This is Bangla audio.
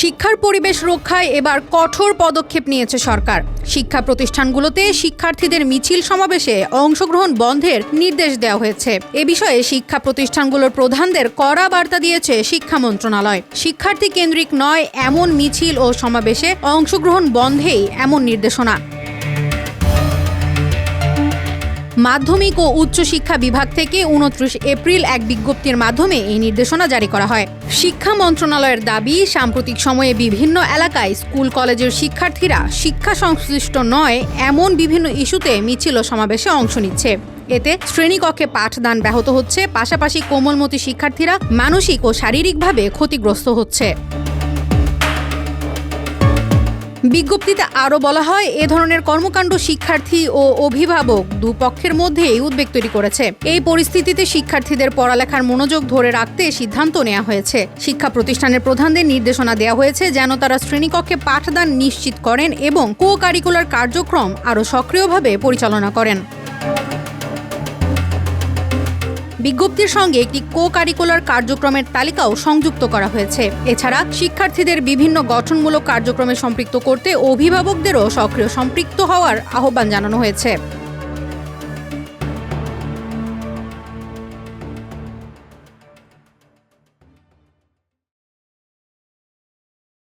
শিক্ষার পরিবেশ রক্ষায় এবার কঠোর পদক্ষেপ নিয়েছে সরকার। শিক্ষা প্রতিষ্ঠানগুলোতে শিক্ষার্থীদের মিছিল সমাবেশে অংশগ্রহণ বন্ধের নির্দেশ দেওয়া হয়েছে। এ বিষয়ে শিক্ষা প্রতিষ্ঠানগুলোর প্রধানদের কড়া বার্তা দিয়েছে শিক্ষা মন্ত্রণালয়। শিক্ষার্থী কেন্দ্রিক নয় এমন মিছিল ও সমাবেশে অংশগ্রহণ বন্ধেই এমন নির্দেশনা। মাধ্যমিক ও উচ্চশিক্ষা বিভাগ থেকে ২৯ এপ্রিল এক বিজ্ঞপ্তির মাধ্যমে এই নির্দেশনা জারি করা হয়। শিক্ষা মন্ত্রণালয়ের দাবি, সাম্প্রতিক সময়ে বিভিন্ন এলাকায় স্কুল কলেজের শিক্ষার্থীরা শিক্ষা সংশ্লিষ্ট নয় এমন বিভিন্ন ইস্যুতে মিছিল ও সমাবেশে অংশ নিচ্ছে। এতে শ্রেণীকক্ষে পাঠদান ব্যাহত হচ্ছে, পাশাপাশি কোমলমতি শিক্ষার্থীরা মানসিক ও শারীরিকভাবে ক্ষতিগ্রস্ত হচ্ছে। বিজ্ঞপ্তিতে আরও বলা হয়, এ ধরনের কর্মকাণ্ড শিক্ষার্থী ও অভিভাবক দুপক্ষের মধ্যেই উদ্বেগ তৈরি করেছে। এই পরিস্থিতিতে শিক্ষার্থীদের পড়ালেখার মনোযোগ ধরে রাখতে সিদ্ধান্ত নেওয়া হয়েছে। শিক্ষা প্রতিষ্ঠানের প্রধানদের নির্দেশনা দেওয়া হয়েছে যেন তারা শ্রেণীকক্ষে পাঠদান নিশ্চিত করেন এবং কো কারিকুলার কার্যক্রম আরও সক্রিয়ভাবে পরিচালনা করেন। বিজ্ঞপ্তির সঙ্গে একটি কো কারিকুলার কার্যক্রমের তালিকাও সংযুক্ত করা হয়েছে। এছাড়া শিক্ষার্থীদের বিভিন্ন গঠনমূলক কার্যক্রমে সম্পৃক্ত করতে অভিভাবকদেরও সক্রিয় সম্পৃক্ত হওয়ার আহ্বান জানানো হয়েছে।